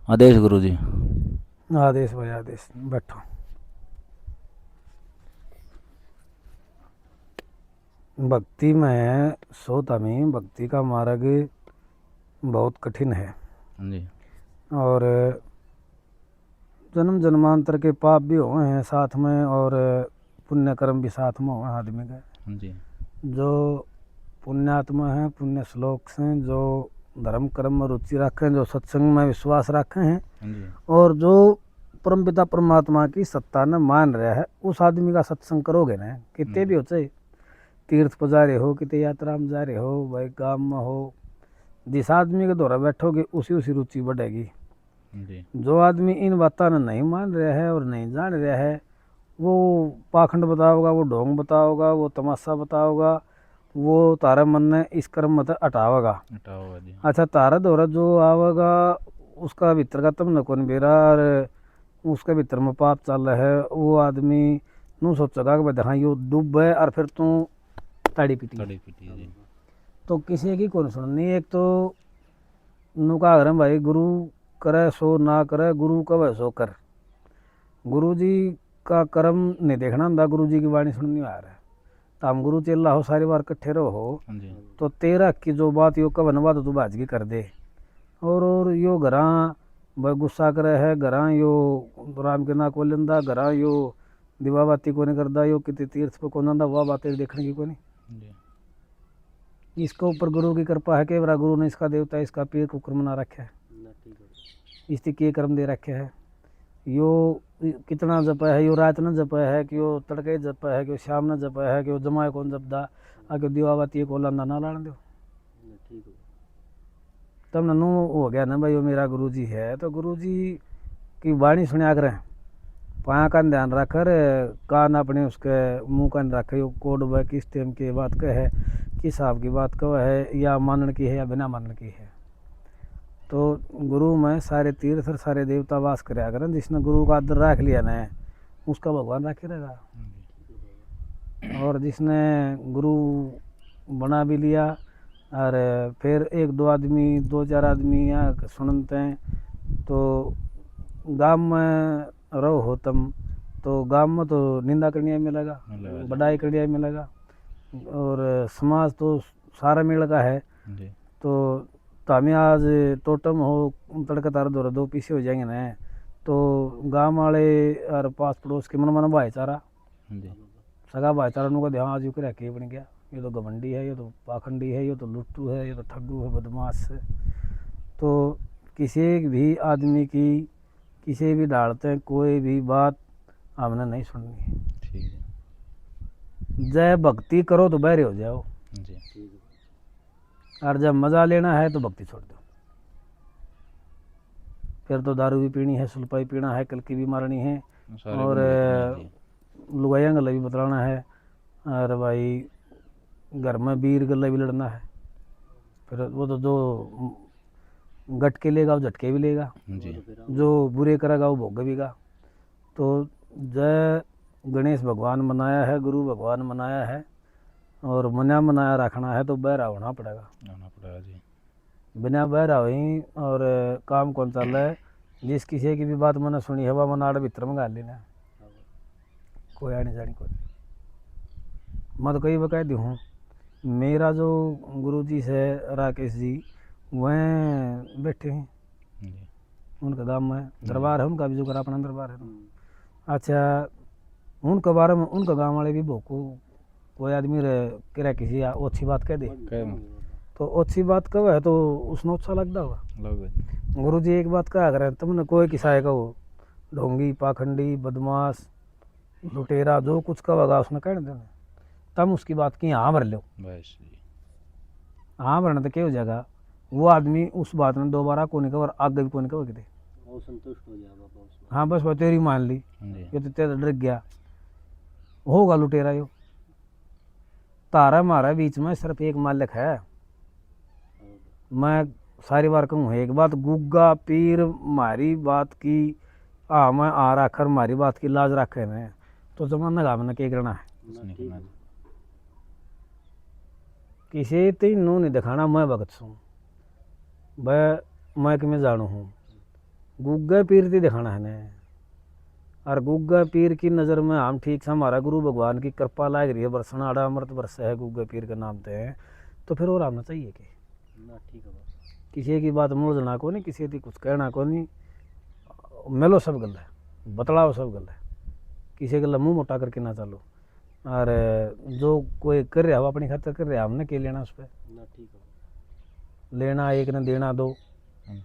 आदेश गुरु जी। आदेश भाई आदेश, बैठो। भक्ति में सोता में भक्ति का मार्ग बहुत कठिन है हाँ जी। और जन्म जन्मांतर के पाप भी हुए हैं साथ में और पुण्य कर्म भी साथ में हुए हैं आदमी के। हाँ जी। जो पुण्यात्मा हैं, पुण्य श्लोक हैं, जो धर्म कर्म में रुचि रखें, जो सत्संग में विश्वास रखे हैं हाँ जी। और जो परमपिता परमात्मा की सत्ता ने मान रहा है, उस आदमी का सत्संग करोगे ना, कितने भी हो, चाहे तीर्थ पर जा रहे हो, कितने यात्रा में जा रहे हो, भाई गाँव में हो, जिस आदमी के द्वारा बैठोगे उसी उसी रुचि बढ़ेगी। हाँ जी। जो आदमी इन बातों ने नहीं मान रहा है और नहीं जान रहा है, वो पाखंड बताओगा, वो ढोंग बताओगा, वो तमाशा बताओगा, वो तारा मन ने इस कर्म मत हटावेगा। हटाओ जी। अच्छा, तारा द्वारा जो आवेगा उसका भीतर का तम न कौन बेरा और उसके भीतर में पाप चल रहा है, वो आदमी नू सोचेगा कि भाई हाँ यो डूब है और फिर तू ताड़ी पीटी। कड़ी पीटी जी। तो किसी की कौन सुननी। एक तो नु का अगर भाई गुरु करे सो ना करे, गुरु कवे सो कर। गुरु जी का कर्म नहीं देखना ਹੁੰਦਾ, गुरु जी की वाणी सुननी आ रहा है। तो हम गुरु चेला हो, सारी बार इकट्ठे रहो, हाँ जी। तो तेरा की जो बात यो कवन बात तू बाजगी कर दे। और यो घरा भाई गुस्सा करे है, घरा यो राम के ना को लेंदा, घरा यो दिवा बाती को नहीं करदा, यो कितने तीर्थ पे कौन आंदा, वह बातें देखने की को नहीं। हाँ जी। इसके ऊपर गुरु की कृपा है कि बरा गुरु ने इसका देवता इसका पीर को कर्म ना रखे है, इसकी के कर्म दे रखे है। यो कितना जपा है, यो रात न जपा है कि यो तड़के जपा है कि यो शाम न जपा है कि यो जमाए कौन जपदा, आके दिवाबाती को लाना ना लाने दो। तब नू हो गया ना भाई वो मेरा गुरु जी है, तो गुरु जी की वाणी सुनिया करें, पाया का ध्यान रखकर कान अपने उसके मुंह का रखे, यो कोड वह किस टाइम की बात कह है, किस हिसाब की बात कह है, या मानन की है या बिना मानन की है। तो गुरु में सारे तीर्थ और सारे देवता वास कराया करें। जिसने गुरु का आदर रख लिया ना, उसका भगवान रखे रहेगा। और जिसने गुरु बना भी लिया और फिर एक दो आदमी दो चार आदमी यहाँ सुनते हैं, तो गांव में रहो हो तुम, तो गांव में तो निंदा करने मिलेगा, बड़ाई करने मिलेगा, और समाज तो सारा मिल का है। जी। तो हमें आज टोटम हो तड़का तार दो दो पीछे हो जाएंगे ना, तो गांव वाले और पास पड़ोस के मन मन भाईचारा, जी। सगा भाईचारा नु का ध्यान आज यूँ रखे बन गया। ये तो घमंडी है, ये तो पाखंडी है, ये तो लुट्टू है, ये तो ठग्गू है, बदमाश है। तो किसी भी आदमी की किसी भी डालते हैं कोई भी बात हमने नहीं सुननी। ठीक है। जय भक्ति करो तो बहरे हो जाओ, जी। और जब मजा लेना है तो भक्ति छोड़ दो। फिर तो दारू भी पीनी है, सुलपाई पीना है, कल की भी मारनी है, और लुगाइया गला भी बतलाना है, और भाई घर में बीर गला भी लड़ना है। फिर वो तो जो गटके लेगा वो झटके भी लेगा, जो बुरे करेगा वो भोगेगा। तो जय गणेश भगवान मनाया है, गुरु भगवान मनाया है, और मना मनाया रखना है तो बहरा होना पड़ेगा जी। बिना बहरा हुई और काम कौन चल रहा है। जिस किसी की भी बात मैंने सुनी है वह मनाड़ भीतर में गाल लेना, कोई आनी जानी कोई। मैं तो कई बकाय दी हूँ, मेरा जो गुरु जी से राकेश जी वह बैठे हैं, उनका गाँव में दरबार है, उनका भी जो करा अपना दरबार है। अच्छा, उनके बारे में उनका गाँव वाले भी भोको कोई आदमी रह किसी अच्छी बात कह दे, तो अच्छी बात कब है तो उसने अच्छा लगता होगा। गुरु जी एक बात कहा करें, तुमने कोई किसा कहो ढोंगी पाखंडी बदमाश लुटेरा जो कुछ कहेगा उसने कहने देना, तम उसकी बात की हाँ भर लो। हाँ भरना तो क्या हो जाएगा, वो आदमी उस बात में दोबारा को नहीं कवर, आगे भी को नहीं कवर कितने संतुष्ट हो जाएगा। हाँ बस वो तेरी मान ली, ये तो तेरा डर गया होगा लुटेरा। यो तारा मारा बीच में सिर्फ एक मालिक है। मैं सारी बार कहूँ एक बात, गुग्गा पीर मारी बात की मैं आ राखर मारी बात की लाज रखे में, तो जमाना गा मैंने क्या करना है। किसी तीन नू नहीं दिखाना मैं भगत छूँ, वह मैं कि मैं जानू हूँ। गुग्गा पीर थी दिखाना है ने। और गुग्गा पीर की नज़र में हम ठीक से हमारा गुरु भगवान की कृपा लाग रही है, बरसना आड़ा अमृत बरस है गुग्गा पीर के नाम पे है, तो फिर और आना चाहिए कि ना ठीक है किसी की बात मोड़ना को नहीं, किसी की कुछ कहना को नहीं, मेलो सब गल है, बतलाओ सब गल है, किसी गल मुंह मोटा करके ना चलो। और जो कोई कर रहा हो अपनी खातर कर रहा, हमने के लेना उस पर ना ठीक है लेना एक ने देना दो। हाँ जी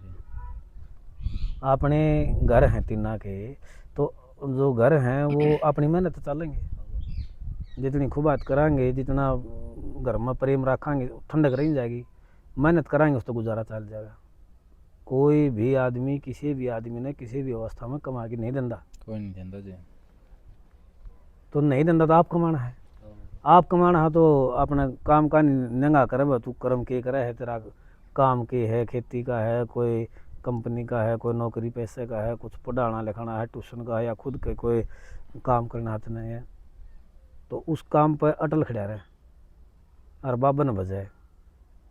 अपने घर हैं तीना के, तो जो घर हैं वो अपनी मेहनत चलेंगे, जितनी खुबात करांगे, जितना घर में प्रेम रखेंगे ठंडक रह जाएगी, मेहनत कराएंगे उस तो गुजारा चल जाएगा। कोई भी आदमी किसी भी आदमी ने किसी भी अवस्था में कमा के नहीं देता, कोई नहीं देता जी तो नहीं देता तो आप कमाना है, आप कमाना है तो अपना काम का नंगा करे, तू कर्म के करे है, तेरा काम के है, खेती का है, कोई कंपनी का है, कोई नौकरी पैसे का है, कुछ पढ़ाना लिखाना है, ट्यूशन का है, या खुद के कोई काम करना हाथ नहीं है, तो उस काम पर अटल खड़ा रहे और बाबा न बजाए।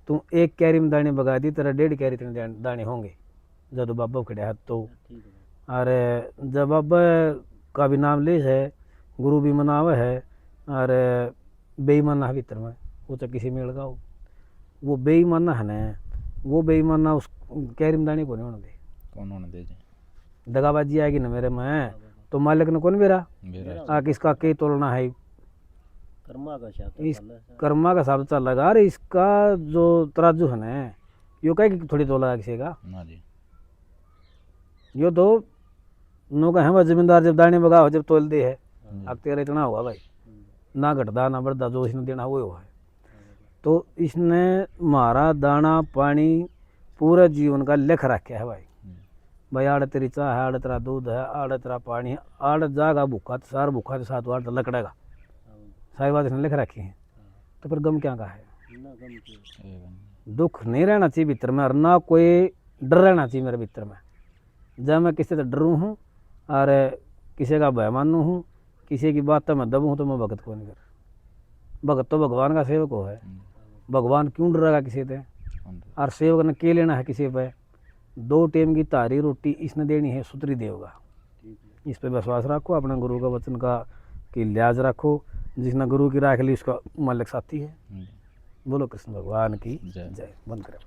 तू एक कैरी में दाने बगा दी, तेरा 1.5 कैरी तेरे दाने होंगे जब बाबा खड़ा है तो। और जब बाबा का भी नाम ले है, गुरु भी मनावे है, और बेईमाना है भीतर में, वो तो किसी मेल का हो, वो बेईमाना है न, वो बेईमाना उस कैरी में दाने को नहीं होने दे, कौन होने दे जी दगाबाजी आएगी ना मेरे में, तो मालिक ने कौन बेरा आ किसका के तोड़ना है, इस कर्मा का हिसाब चल लगा। अरे इसका जो तराजू है ना, यो क्या कि थोड़ी तोला किसी का ना जी यो तो नो का है वह जमींदार जब दाने बगा जब तोल दे है, अब तेरा इतना हुआ भाई, ना घटदा ना बढ़दा, जो इसने देना वो है। तो इसने मारा दाना पानी पूरे जीवन का लिख रखा है भाई, भाई आड़ तेरी चाह है, आड़ तेरा दूध है, आड़ तेरा पानी है, आड़ जागा भूखा तो सार भूखा तो साथ आड़ तो लकड़ेगा, सारी बात इसने लिख रखी है, तो फिर गम क्या का है, दुख नहीं रहना चाहिए भीतर में, और ना कोई डर रहना चाहिए मेरे भीतर में। जब मैं किसी से डरूँ हूँ और किसी का भय मानू हूँ, किसी की बात तो मैं दबूँ, तो मैं भगत को नहीं कर। भगत तो भगवान का सेवक हो है, भगवान क्यों डरेगा किसी से, और सेवक ने के लेना है किसी पे, 2 टाइम की तारी रोटी इसने देनी है सुतरी देवगा। इस पे विश्वास रखो, अपने गुरु का वचन का की लिहाज रखो, जिसने गुरु की राख ली उसका मालिक साथी है। बोलो कृष्ण भगवान की जय। बंद करें।